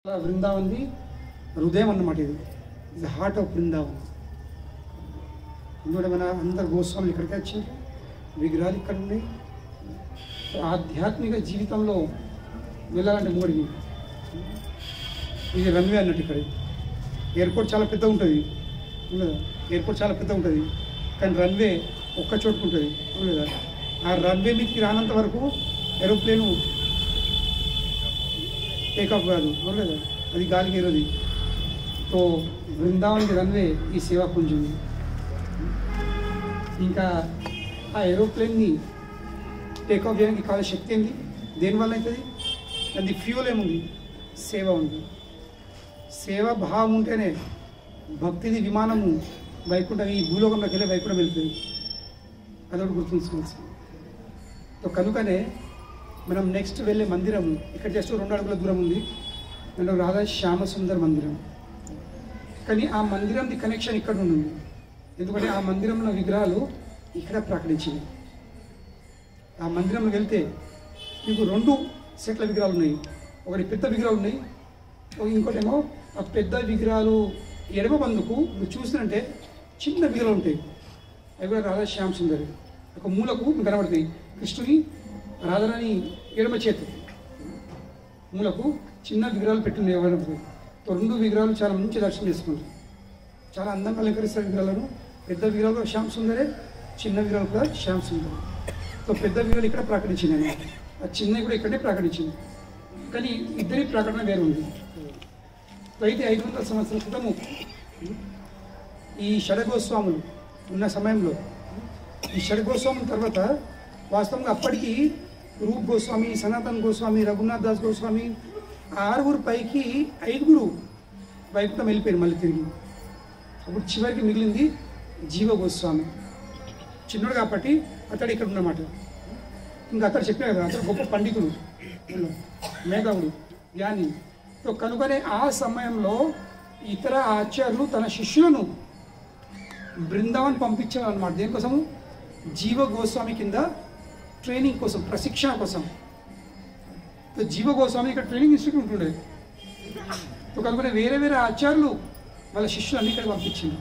వృందావన్ది హృదయం అన్నమాట. ఇది ద హార్ట్ ఆఫ్ బృందావన్. ఎందుకంటే మన అందరు గోస్వాములు ఇక్కడికి వచ్చారు, విగ్రహాలు ఇక్కడ ఉన్నాయి. ఆధ్యాత్మిక జీవితంలో వెళ్ళాలంటే మూడిని ఇది రన్వే అన్నట్టు. ఇక్కడ ఎయిర్పోర్ట్ చాలా పెద్ద ఉంటుంది ఉండదా, ఎయిర్పోర్ట్ చాలా పెద్ద ఉంటుంది, కానీ రన్వే ఒక్క చోటుకు ఉంటుంది ఉండదా. ఆ రన్వే మీదకి రానంత వరకు ఏరోప్లేను టేకాఫ్ కాదు ఉండదా, అది గాలికి ఎరోది. तो वृंदावन के रनवे ఈ సేవా కుంజం. ఇంకా ఆ ఏరోప్లేన్ని టేకాఫ్ చేయడానికి కావాల్సిన శక్తి ఏంది, దేనివల్ల అవుతుంది? అది ఫ్యూల్ ఏముంది, సేవ ఉంది. సేవా భావం ఉంటేనే భక్తిది విమానము వైకుంఠం, ఈ భూలోకంలోకి వెళ్ళే వైకుంఠం వెళ్తుంది. అదొకటి గుర్తుంచుకోవాల్సింది. సో కనుకనే మనం నెక్స్ట్ వెళ్ళే మందిరము ఇక్కడ జస్ట్ 2 అడుగుల దూరం ఉంది. దాంట్లో రాధా శ్యామ సుందర్ మందిరం. కానీ ఆ మందిరంది కనెక్షన్ ఇక్కడ ఉంది, ఎందుకంటే ఆ మందిరంలో విగ్రహాలు ఇక్కడ ప్రకటించినాయి. ఆ మందిరంలో వెళ్తే మీకు 2 సెట్ల విగ్రహాలు ఉన్నాయి. ఒకటి పెద్ద విగ్రహాలు ఉన్నాయి, ఇంకోటేమో ఆ పెద్ద విగ్రహాలు ఎడమ బందుకు మీరు చూసినంటే చిన్న విగ్రహాలు ఉంటాయి. అవి కూడా రాధా శ్యామ సుందరి. ఒక మూలకు కనబడతాయి కృష్ణుని రాధారాణి ఎడమ చేతి మూలకు చిన్న విగ్రహాలు పెట్టింది. ఎవరు 2 విగ్రహాలు చాలా మంచి దర్శనం చేసుకుంటారు, చాలా అందంగా అలంకరిస్తారు విగ్రహాలను. పెద్ద విగ్రహాలు శ్యామ సుందరే, చిన్న విగ్రహాలు కూడా శ్యామ సుందరే. సో పెద్ద విగ్రహాలు ఇక్కడ ప్రకటించింది అన్నమాట, ఆ చిన్నవి కూడా ఇక్కడే ప్రకటించింది. కానీ ఇద్దరి ప్రకటన వేరు ఉంది. అయితే 500 సంవత్సరాల క్రితము ఈ షడగోస్వాములు ఉన్న సమయంలో, ఈ షడగోస్వాముల తర్వాత వాస్తవంగా అప్పటికి రూప్ గోస్వామి, సనాతన్ గోస్వామి, రఘునాథ్ దాస్ గోస్వామి 6 పైకి 5 వైకుంఠం వెళ్ళిపోయారు మళ్ళీ తిరిగి. అప్పుడు చివరికి మిగిలింది జీవ గోస్వామి. చిన్నడు కాబట్టి అతడు ఇక్కడ ఉన్నమాట. ఇంకా అతడు చెప్పినా కదా, అతడు గొప్ప పండితుడు, మేధావుడు, జ్ఞాని. సో కనుకనే ఆ సమయంలో ఇతర ఆచార్యులు తన శిష్యులను బృందావన్ పంపించారు అన్నమాట. దేనికోసము? జీవ గోస్వామి కింద ట్రైనింగ్ కోసం, ప్రశిక్షణ కోసం. జీవ గోస్వామి ఇక్కడ ట్రైనింగ్ ఇన్స్టిట్యూట్ ఉంటుండే. కనుక వేరే వేరే ఆచార్యులు వాళ్ళ శిష్యులు అన్ని ఇక్కడ పంపించింది.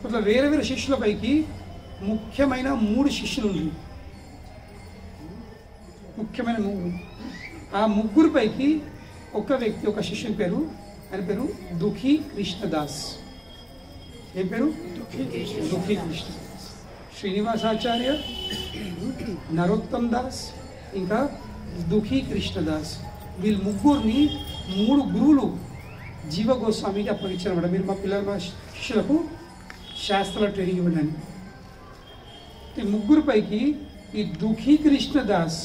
ఇట్లా వేరే వేరే శిష్యుల పైకి ముఖ్యమైన 3 శిష్యులు ఉంది. ముఖ్యమైన 3. ఆ 3 పైకి ఒక వ్యక్తి, ఒక శిష్యుని పేరు, ఆయన పేరు దుఃఖీ కృష్ణదాస్. ఏం పేరు? దుఃఖీ కృష్ణ. శ్రీనివాసాచార్య, నరోత్తమ్ దాస్, ఇంకా దుఃఖీ కృష్ణదాస్. వీళ్ళు 3 గురువులు జీవ గోస్వామికి అప్పగించారన్నమాట. మీరు మా పిల్లల, మా శిష్యులకు శాస్త్రాల ట్రైనింగ్ ఇవ్వడానికి. ఈ 3 పైకి ఈ దుఃఖీ కృష్ణదాస్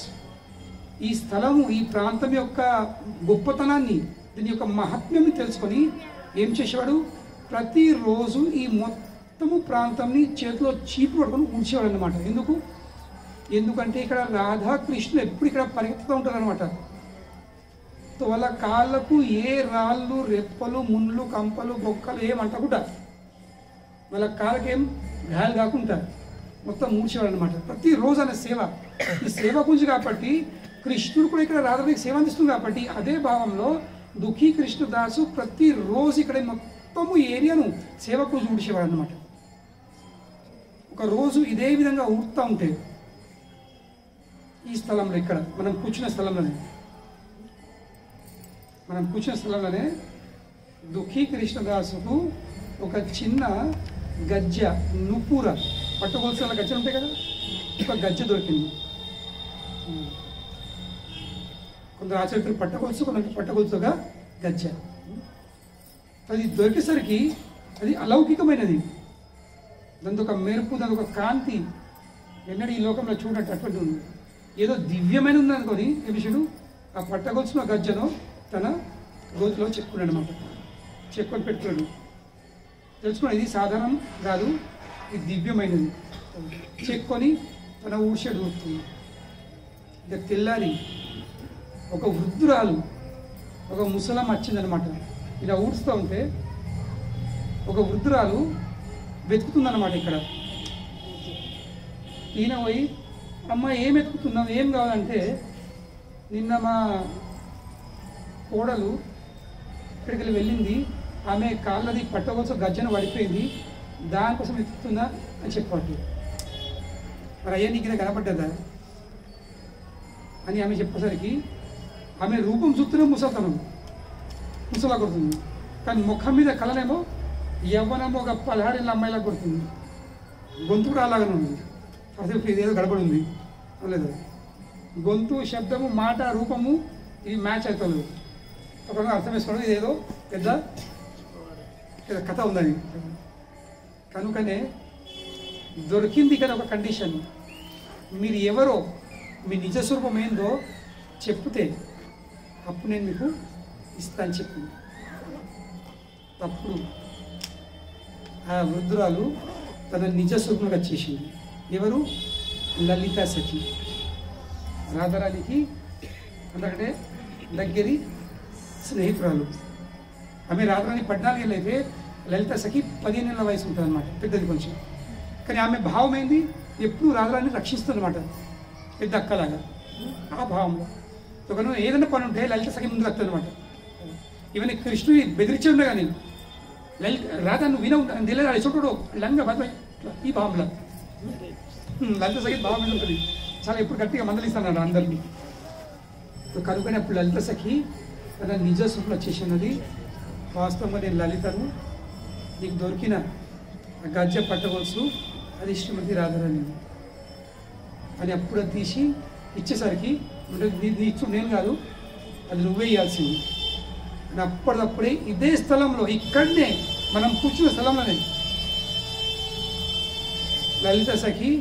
ఈ స్థలము, ఈ ప్రాంతం యొక్క గొప్పతనాన్ని, దీని యొక్క మహత్మ్యం తెలుసుకొని ఏం చేసేవాడు? ప్రతిరోజు ఈ మొత్తము ప్రాంతాన్ని చేతిలో చీపు పడుకొని ఉంచేవాడు అన్నమాట. ఎందుకంటే ఇక్కడ రాధాకృష్ణులు ఎప్పుడు ఇక్కడ పరిగెత్తుతూ ఉంటారు అనమాట. సో వాళ్ళ కాళ్ళకు ఏ రాళ్ళు, రెప్పలు, ముళ్ళు, కంపలు, బొక్కలు ఏమంటకుండా, వాళ్ళ కాళ్ళకేం గాయాలు కాకుండా మొత్తం మూడ్చేవాడు అనమాట. ప్రతిరోజు అనే సేవ, ఈ సేవ గురించి కాబట్టి కృష్ణుడు కూడా ఇక్కడ రాధాకి సేవ అందిస్తుంది కాబట్టి అదే భావంలో దుఃఖీ కృష్ణదాసు ప్రతిరోజు ఇక్కడ మొత్తము ఏరియాను సేవ గురించి ఊడ్చేవాడు అనమాట. ఒక రోజు ఇదే విధంగా ఊడుతూ ఉంటే ఈ స్థలంలో, ఇక్కడ మనం కూర్చున్న స్థలంలోనే దుఃఖీ కృష్ణదాసుకు ఒక చిన్న గజ్జ, నుపూర, పట్టుగొలుసుల గజ్జలు ఉంటాయి కదా, ఒక గజ్జ దొరికింది. కొందరు ఆచరితులు పట్టగొలుసు, కొందరు పట్టగొలుసుగా గజ్జ. అది దొరికేసరికి అది అలౌకికమైనది. దాంతో ఒక మెరుపు, దాని ఒక కాంతి ఎన్నడూ ఈ లోకంలో చూడట్టు అటువంటి ఉంది. ఏదో దివ్యమైన ఉందనుకొని విషయుడు ఆ పట్టగొలుసున గజ్జను తన గోతులో చెక్కున్నాడు అనమాట. చెక్కుని పెట్టుకున్నాడు. తెలుసుకున్నాడు ఇది సాధారణం కాదు, ఇది దివ్యమైనది. చెక్కొని తన ఊడ్చేడు ఊడుతుంది. ఇక తెల్లారి ఒక వృద్ధురాలు, ఒక ముసలం వచ్చిందనమాట. ఇలా ఊడుస్తూ ఉంటే ఒక వృద్ధురాలు వెతుకుతుందన్నమాట. ఇక్కడ ఈయన పోయి, అమ్మ ఏం వెతుకుతున్నావు, ఏం కావాలంటే, నిన్న మా కోడలు ఇక్కడికి వెళ్ళింది, ఆమె కాళ్ళది పట్టవలసిన గజ్జను పడిపోయింది, దానికోసం ఎత్తుతుందా అని చెప్పట్లేదు. మరి అయ్యా నీకు కనపడ్డదా అని ఆమె చెప్పేసరికి ఆమె రూపం చూస్తూనే ముసలా కొడుతుంది, కానీ ముఖం మీద కళనేమో యవ్వనమో ఒక 16 ఏళ్ళ అమ్మాయిలా కొడుతుంది, గొంతు కూడా అలాగనే ఉంది. అసలు ఇదేదో గడపడి ఉంది లేదు, గొంతు, శబ్దము, మాట, రూపము ఇవి మ్యాచ్ అవుతుంది. అప్పుడు అర్థం వేసుకోవడం ఇదేదో పెద్ద కథ ఉందని. కనుకనే దొరికింది ఇక్కడ ఒక కండిషన్, మీరు ఎవరో మీ నిజ స్వరూపం ఏందో చెప్తే అప్పుడు నేను మీకు ఇస్తాను చెప్పింది. అప్పుడు ఆ వృద్ధురాలు తన నిజ స్వరూపంగా చేసింది. ఎవరు? లలిత సఖి. రాధారానికి అందుకంటే దగ్గరి స్నేహితురాలు. ఆమె రాధారాని 14 ఏళ్ళు అయితే లలిత సఖి 15 ఏళ్ళ వయసు ఉంటుంది అనమాట, పెద్దది కొంచెం. కానీ ఆమె భావం ఏంది? ఎప్పుడు రాధారాని రక్షిస్తుంది అనమాట, పెద్ద అక్కలాగా. ఆ భావంలో ఒకను ఏదైనా పని ఉంటే లలిత సఖి ముందు వస్తుంది అనమాట. ఇవన్నీ కృష్ణుని బెదిరించి ఉండే కానీ లలిత రాధా నువ్వు వినవు తెలియదు చూడు లంగా బద్ద ఈ భావంలో లలిత సఖి భావం మీద ఉంటుంది. చాలా ఎప్పుడు గట్టిగా మందలిస్తాను అందరినీ. కనుకనే అప్పుడు లలిత సఖి తన నిజ స్వరూపంలో చేసినది. వాస్తవంగా నేను లలితను నీకు దొరికిన గజ్జ పట్టవలసు అది శ్రీమతి రాధారాణి అని అప్పుడు తీసి ఇచ్చేసరికి నీ ఇచ్చు నేను కాదు, అది నువ్వే ఇవ్వాల్సింది. అప్పటిదప్పుడే ఇదే స్థలంలో ఇక్కడనే మనం కూర్చున్న స్థలంలోనే లలిత సఖి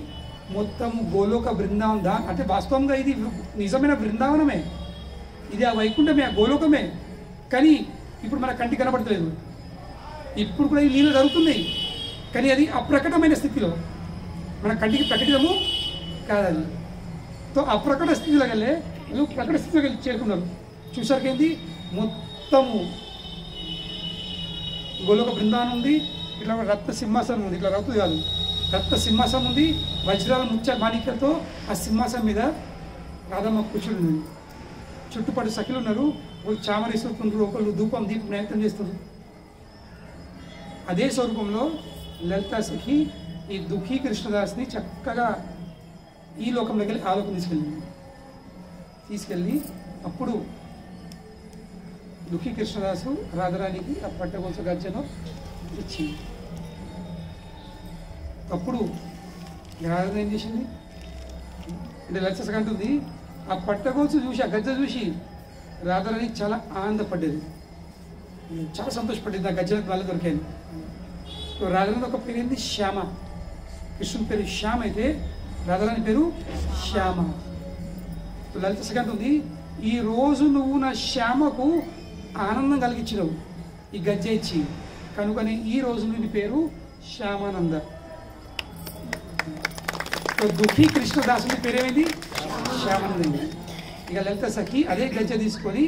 మొత్తం గోలోక బృందావనం అంటే వాస్తవంగా ఇది నిజమైన బృందావనమే, ఇది ఆ వైకుంఠమే, ఆ గోలోకమే. కానీ ఇప్పుడు మన కంటికి కనబడతలేదు. ఇప్పుడు కూడా ఈ లీల జరుగుతున్నాయి, కానీ అది అప్రకటమైన స్థితిలో, మన కంటికి ప్రకటితము కాదని. సో అప్రకట స్థితిలోకి వెళ్ళే వాళ్ళు ప్రకట స్థితిలోకి వెళ్ళి చేరుకున్నారు. చూసారికి ఏంటి? మొత్తము గోలోక బృందావనం ఉంది, ఇట్లా రక్త సింహాసనం ఉంది, ఇట్లా రౌతు కాదు రక్త సింహాసనం ఉంది, వజ్రాల ముత్య మాణిక్యాలతో ఆ సింహాసనం మీద రాధమ్మ కూర్చుని ఉంది. చుట్టుపక్కల సఖిలు ఉన్నారు, ఒకళ్ళు చామరేసుకుంటారు, ఒకళ్ళు ధూపం దీపం నైవేద్యం చేస్తారు. అదే స్వరూపంలో లలిత సఖి ఈ దుఃఖీ కృష్ణదాస్ని చక్కగా ఈ లోకంలోకి వెళ్ళి ఆ లోకం తీసుకెళ్ళి అప్పుడు దుఃఖీ కృష్ణదాసు రాధారానికి ఆ పట్టగొలుస గజ్జను ఇచ్చింది. అప్పుడు రాధ ఏం చేసింది అంటే లలిత సఖి అంటుంది, ఆ పట్టగొలుసు చూసి ఆ గజ్జ చూసి రాధారాణి చాలా ఆనందపడ్డది, చాలా సంతోషపడ్డది. ఆ గజ్జలకు వాళ్ళు దొరికాను. రాధారాణి ఒక పేరు ఏంది? శ్యామ. కృష్ణుని పేరు శ్యామ అయితే రాధారాణి పేరు శ్యామ. లలిత సఖి అంటుంది, ఈ రోజు నువ్వు నా శ్యామకు ఆనందం కలిగించినవు ఈ గజ్జ ఇచ్చి, కనుకని ఈ రోజు నీ పేరు శ్యామానంద. దుఃఖీ కృష్ణదాసుని పేరేమైంది? శ్యామానంద. ఇక లలిత సఖి అదే గజ్జ తీసుకొని,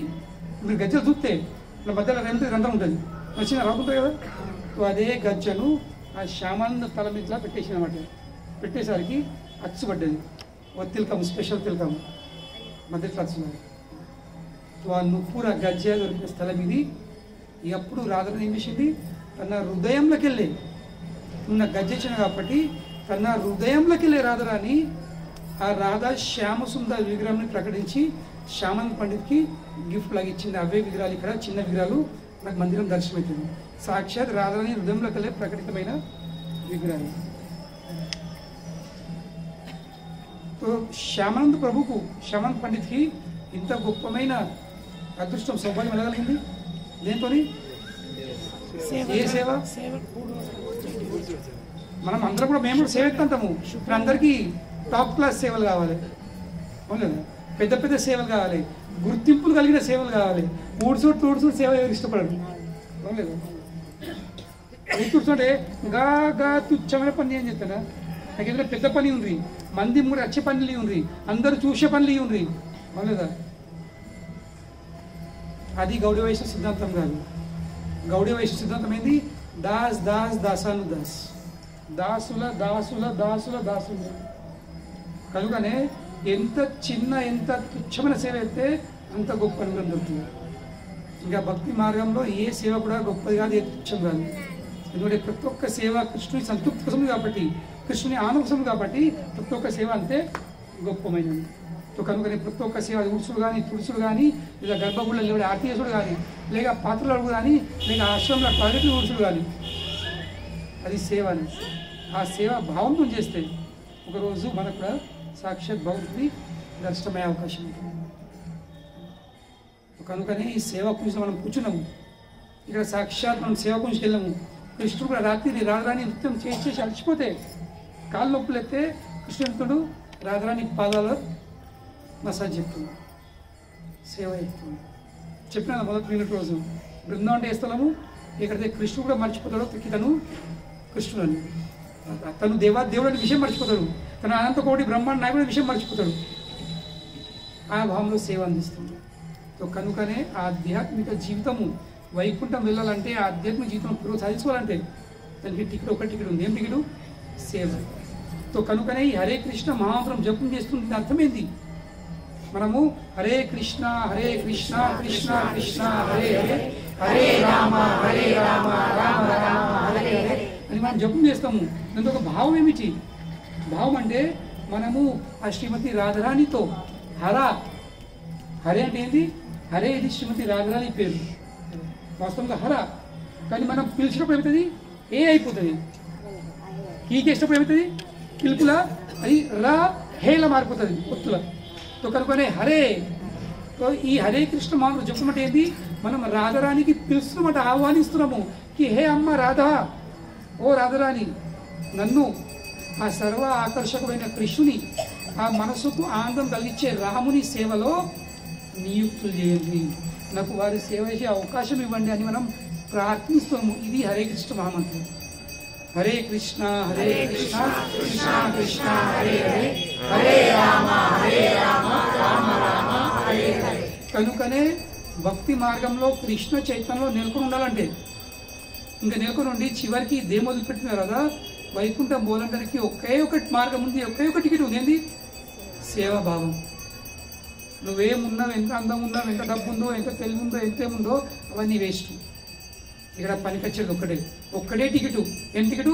మీరు గజ్జలు చూస్తే నా మధ్యలో రంధ్రం ఉంటుంది, వచ్చిన రాకుంటుంది కదా, అదే గజ్జను ఆ శ్యామానంద తల మీద పెట్టేసిన అన్నమాట. పెట్టేసరికి అచ్చుపడ్డది, తిలకము, స్పెషల్ తిలకము మధ్యలో అచ్చున్నారు. ఆ నువ్వుర గజ్జ దొరికిన స్థలం ఇది. ఎప్పుడు రాధారాణి ఏం చేసింది? తన హృదయంలోకి వెళ్ళే ఉన్న గజ్జ ఇచ్చిన కాబట్టి తన హృదయంలోకి వెళ్ళే రాధారాణి ఆ రాధా శ్యామసుందర విగ్రహాన్ని ప్రకటించి శ్యామానంద పండిత్కి గిఫ్ట్ లాగా ఇచ్చింది. అవే విగ్రహాలు ఇక్కడ చిన్న విగ్రహాలు నాకు మందిరం దర్శనమవుతుంది. సాక్షాత్ రాధారాణి హృదయంలోకి వెళ్ళే ప్రకటితమైన విగ్రహాలు. శ్యామానంద ప్రభుకు, శ్యామానంద పండిత్కి ఇంత గొప్పమైన అదృష్టం, సౌభాగ్యం వెళ్ళగలిగింది దేంతో? ఏ సేవ? మనం అందరం కూడా మేము సేవ ఎత్తంటాము, ఇప్పుడు అందరికీ టాప్ క్లాస్ సేవలు కావాలి, అవును, పెద్ద పెద్ద సేవలు కావాలి, గుర్తింపులు కలిగిన సేవలు కావాలి. ఊడ్చూడు సేవ ఎవరు ఇష్టపడరు, అవును. కూర్చుంటే గా తుచ్చమైన పని ఏం చెప్తాడా? నాకు ఏదైనా పెద్ద పని ఉంది, మంది మూడు వచ్చే పనులు ఉంది, అందరూ చూసే పనులు ఉంది, అవును. అది గౌడీ వైశ్య సిద్ధాంతం కాదు. గౌడీ వైశ్య సిద్ధాంతం ఏంది? దాస్ దాస్ దాసాను దాస్, దాసుల దాసుల దాసుల దాసులు. కనుకనే ఎంత చిన్న ఎంత తుచ్చమైన సేవ అయితే అంత గొప్ప అనుగ్రహం దొరుకుతుంది. ఇంకా భక్తి మార్గంలో ఏ సేవ కూడా గొప్పది కాదు, ఏం కాదు. ఎందుకంటే ప్రతి ఒక్క సేవ కృష్ణుని సంతృప్తి కోసం కాబట్టి, కృష్ణుని ఆనందం కోసం కాబట్టి ప్రతి ఒక్క సేవ అంతే గొప్పమైనది. కనుకనే ప్రతి ఒక్క సేవ ఉడుసుడు కానీ, తుడుసుడు కానీ, లేదా గర్భగుళ్ళ లేవడే ఆర్టీఎసుడు కానీ, లేక పాత్రలు కానీ, లేక ఆశ్రమంలో టాయిలెట్లు ఉడుసుడు కానీ, అది సేవ అని. ఆ సేవ భావంతో చేస్తే ఒకరోజు మనకు కూడా సాక్షాత్ భగవంతుడి దర్శనమయ్యే అవకాశం ఉంటుంది. కనుకనే ఈ సేవ కుంజలో మనం కూర్చున్నాము. ఇక్కడ సాక్షాత్ మనం సేవ కుంజకి వెళ్ళాము. కృష్ణుడు కూడా రాత్రి రాధారాణి నృత్యం చేసి అలసిపోతే కాళ్ళు నొప్పులు ఎత్తే కృష్ణుడు రాధారాణి పాదాలు మసాజ్ చెప్తుంది, సేవ చెప్తుంది. చెప్పిన మొదటి నిన్నటి రోజు బృందావనం అంటే ఏ స్థలము, ఎక్కడైతే కృష్ణుడు కూడా మర్చిపోతాడో తను కృష్ణుడు అని, తను దేవుడు అనే విషయం మర్చిపోతాడు, తన అనంత కోటి బ్రహ్మాండ నాయకుడు విషయం మర్చిపోతాడు. ఆ భావంలో సేవ అందిస్తుంది. కనుకనే ఆ ఆధ్యాత్మిక జీవితము వైకుంఠం వెళ్ళాలంటే, ఆ ఆధ్యాత్మిక జీవితం పురోగతి సాధించుకోవాలంటే దానికి టికెట్, ఒక టికెట్ ఉంది. ఏం టికెట్? సేవ. కనుకనే ఈ హరే కృష్ణ మహామంత్రం జపం చేస్తుంది. అర్థమైంది, మనము హరే కృష్ణ కృష్ణ కృష్ణ హరే హరే, హరే రామ రామ రామ హరే హరే అని మనం జపం చేస్తాము. దాంతో ఒక భావం ఏమిటి? భావం అంటే మనము ఆ శ్రీమతి రాధారాణితో హరే అంటే ఏంటి? హరే ఇది శ్రీమతి రాధారాణి పేరు, వాస్తవంగా హర. కానీ మనం పిలిచినప్పుడు ఏమవుతుంది? ఏ అయిపోతుంది. కీకేసినప్పుడు ఏమవుతుంది? పిలుపుల అది రా హేలా మారిపోతుంది ఒత్తుల. కనుకనే హరే. ఈ హరే కృష్ణ మామూలు చెప్పమంటే ఏంటి? మనం రాధారానికి పిలుస్తున్నామంట, ఆహ్వానిస్తున్నాము. కి హే అమ్మ రాధా, ఓ రాధారాణి, నన్ను ఆ సర్వ ఆకర్షకుడైన కృష్ణుని, ఆ మనసుకు ఆనందం కలిగించే రాముని సేవలో నియుక్తులు చేయండి, నాకు వారి సేవ చేసే అవకాశం ఇవ్వండి అని మనం ప్రార్థిస్తాము. ఇది హరే కృష్ణ మహామంత్రం. హరే కృష్ణ కృష్ణ కృష్ణ హరే హరే, హరే రామ రామ రామ హరే హరే. కనుకనే భక్తి మార్గంలో కృష్ణ చైతన్యంలో నెలకొని ఉండాలంటే, ఇంకా నెలకొని ఉండి చివరికి దేని మొదలుపెట్టినారు కదా, వైకుంఠం పోలంటానికి ఒకే ఒకటి మార్గం ఉంది, ఒకే ఒక టికెట్ ఉంది. ఏంది? సేవాభావం. నువ్వేమున్నావు, ఎంత అందం ఉన్నావు, ఎంత డబ్బు ఉందో, ఎంత తెలివి ఉందో, ఎంతేముందో అవన్నీ వేస్ట్. ఇక్కడ పనికొచ్చేది ఒక్కడే టికెట్. ఏం టికెట్?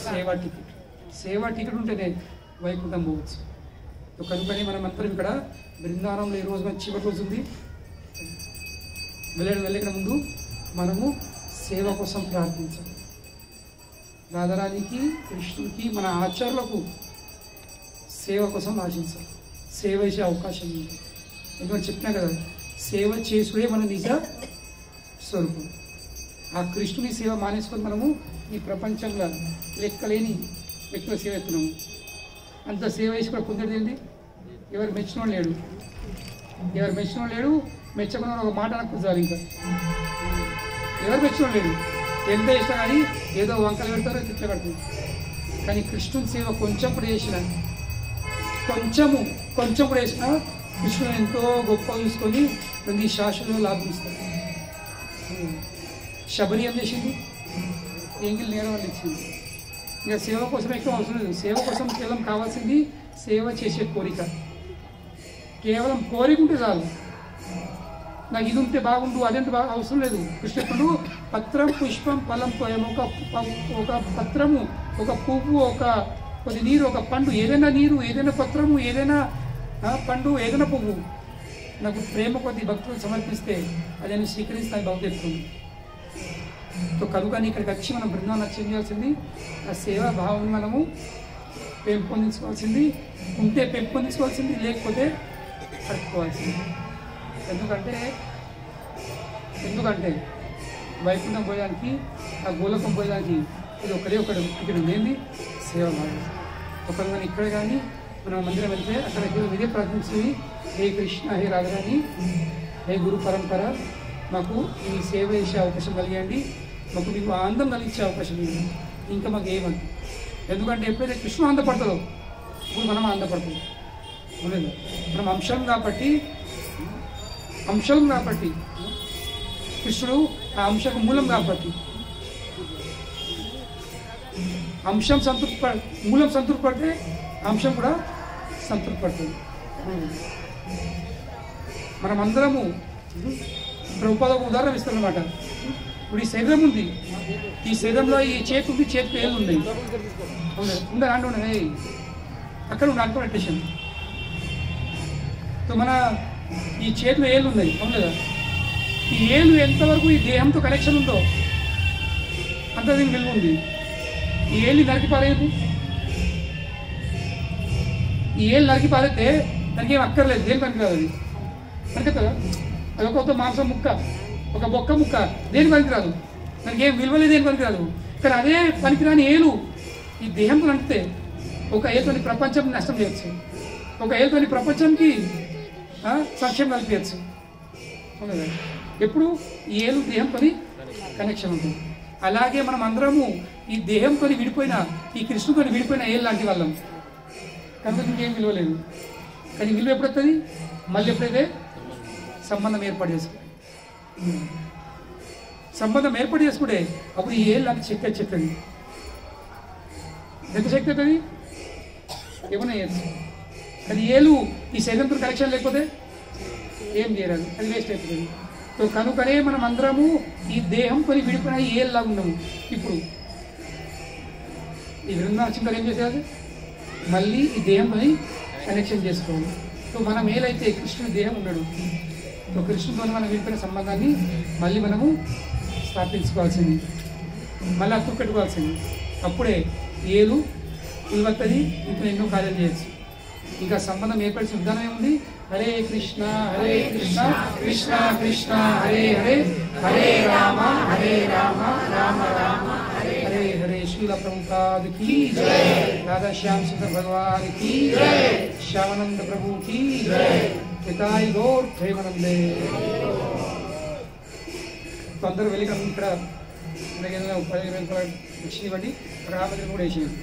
సేవా టికెట్. సేవా టికెట్ ఉంటేనే వైకుంఠం పోవచ్చు. కనుకనే మనం అందరం ఇక్కడ బృందావనంలో ఈ రోజు చివరి రోజు ఉంది. వెళ్ళక ముందు మనము సేవ కోసం ప్రార్థించాలి. రాధారానికి, కృష్ణుడికి, మన ఆచార్యులకు సేవ కోసం ఆశించాలి. సేవ చేసే అవకాశం ఉంది. ఎందుకంటే చెప్పినా కదా, సేవ చేసుడే మన నిజ స్వరూపం. ఆ కృష్ణుని సేవ మానేసుకొని మనము ఈ ప్రపంచంలో లెక్కలేని వ్యక్తుల సేవ ఎత్తున్నాము. అంత సేవ చేసి కూడా పొందేది ఏంటి? ఎవరు మెచ్చినోడు లేడు, మెచ్చకుండా ఒక మాట నాకు చాలు. ఇంకా ఎవరు మెచ్చినోడు లేడు. ఎంత చేసినా కానీ ఏదో వంకలు పెడతారో తిట్లు కడుతుంది. కానీ కృష్ణుని సేవ కొంచెం కూడా చేసిన కృష్ణుని ఎంతో గొప్ప చూసుకొని ప్రతి శాశ్వతంలో లాభం ఇస్తారు. శబరి ఏం చేసింది? ఎంగిల్ నేరం వాళ్ళు ఇచ్చింది. ఇంకా సేవ కోసం ఎక్కువ అవసరం లేదు. సేవ కోసం కేవలం కావాల్సింది సేవ చేసే కోరిక. కేవలం కోరిక ఉంటే చాలు. నాకు ఇది ఉంటే బాగుండు, అదంటే బాగా అవసరం లేదు. కృష్ణుడు పత్రం, పుష్పం, ఫలం, ఒక పత్రము, ఒక పువ్వు, కొద్ది నీరు, ఒక పండు, ఏదైనా నీరు, ఏదైనా పత్రము, ఏదైనా పండు, ఏదైనా పువ్వు నాకు ప్రేమ కొద్ది భక్తులు సమర్పిస్తే అది నేను స్వీకరిస్తాను భగవద్గీత. కనుక ఇక్కడికి వచ్చి మనం బృందాన్ని అర్చన చేయాల్సింది ఆ సేవా భావాన్ని మనము పెంపొందించుకోవాల్సింది. ఉంటే పెంపొందించుకోవాల్సింది, లేకపోతే కట్టుకోవాల్సింది. ఎందుకంటే వైకుంఠం పోయడానికి, ఆ గోలకం పోయడానికి ఇది ఒకటే ఇక్కడ ఉండేది సేవ భావం. ఒకరు ఇక్కడ కానీ మనం మందిరం వెళ్తే అక్కడ ఇదే ప్రార్థించింది, హే కృష్ణ, హే రాధారాణి, హే గురు పరంపర, మాకు ఈ సేవ చేసే అవకాశం కలిగండి, మాకు మీకు ఆనందం కలిగించే అవకాశం ఇవ్వండి. ఇంకా మాకు ఏమంది. ఎందుకంటే ఎప్పుడైతే కృష్ణుడు ఆనందపడతాడో ఇప్పుడు మనం ఆనందపడుతుంది. మనం అంశం కాబట్టి కృష్ణుడు ఆ అంశకు మూలం కాబట్టి మూలం సంతృప్తి పడితే అంశం కూడా సంతృప్తి పడుతుంది. మనమందరము ప్రభుపాద ఒక ఉదాహరణ ఇస్తారనమాట. ఇప్పుడు ఈ శరీరం ఉంది, ఈ శరీరంలో ఈ చేతి ఉంది, చేతికి ఏళ్ళు ఉన్నాయి. ఉండే అంటూ ఉన్నాయి అక్కడ ఉండే అనుకున్న టెన్షన్. సో మన ఈ చేతిలో ఏళ్ళు ఉన్నాయి, అవును కదా. ఈ ఏళ్ళు ఎంతవరకు ఈ దేహంతో కనెక్షన్ ఉందో అంత దీనికి విలువ ఉంది. ఈ ఏళ్ళు నరికి పారేది, ఈ ఏళ్ళు నరికి పారైతే దానికి ఏం అక్కర్లేదు, దేని పనికి రాదు. అది పనికిస్తుందా? అది ఒక మాంసం ముక్క, ఒక బొక్క ముక్క, దేని పనికిరాదు, దానికి ఏం విలువలేదు, దేని పనికిరాదు. కానీ అదే పనికిరాని ఏలు ఈ దేహంతో అంటితే ఒక ఏలుతోని ప్రపంచం నష్టం చేయొచ్చు, ఒక ఏలుతోని ప్రపంచానికి సంక్షేమం కల్పించచ్చు. అవునా? ఎప్పుడు ఈ ఏలు దేహంతో కనెక్షన్ ఉంటుంది. అలాగే మనం అందరము ఈ దేహంతో విడిపోయిన, ఈ కృష్ణుతో విడిపోయిన ఏళ్ళు లాంటి వాళ్ళం. కనుక ఇంకేం విలువ లేదు. కానీ విలువ ఎప్పుడు వస్తుంది? మళ్ళీ ఎప్పుడైతే సంబంధం ఏర్పాటు చేసుకుంటే, సంబంధం ఏర్పాటు చేసుకుంటే అప్పుడు ఈ ఏళ్ళు లాంటి శక్తి చెప్తుంది. ఎంత శక్తి అవుతుంది? ఏమన్నా చేయొచ్చు. కానీ ఏలు ఈ శరీరంతో కనెక్షన్ లేకపోతే ఏం చేయరాదు, అది వేస్ట్ అయిపోతుంది. సో కనుకనే మనం అందరము ఈ దేహంతో విడిపోయిన ఏళ్ళలాగా ఉన్నాము. ఇప్పుడు ఈ బృందాచింతలు ఏం చేసేది? మళ్ళీ ఈ దేహంతో కనెక్షన్ చేసుకోవాలి. సో మనం ఏలైతే కృష్ణుడి దేహం ఉన్నాడు, సో కృష్ణుడితో మనం విడిపోయిన సంబంధాన్ని మళ్ళీ మనము స్థాపించుకోవాల్సింది, మళ్ళీ అతుక్కెట్టుకోవాల్సింది. అప్పుడే ఏలు విలువత్తది, ఇంకా ఎన్నో కార్యాలు చేయొచ్చు. ఇంకా సంబంధం ఏర్పడిన విధానం ఏముంది? హరే కృష్ణ కృష్ణ కృష్ణ హరే హరే, హరే రామ రామ రామ హరే హరే. శ్రీల ప్రభుపాద की जय, राधा श्याम सुंदर भगवान की जय, श्यामानंद प्रभु की जय, पिताई गौर प्रेमानंदे. तो अंदर వెళ్ళి ఇక్కడ మనకి ఏదైనా 10,000 రూపాయలు ఇచ్చి ఇవ్వండి, రామచంద్ర కూడా వేసేయండి.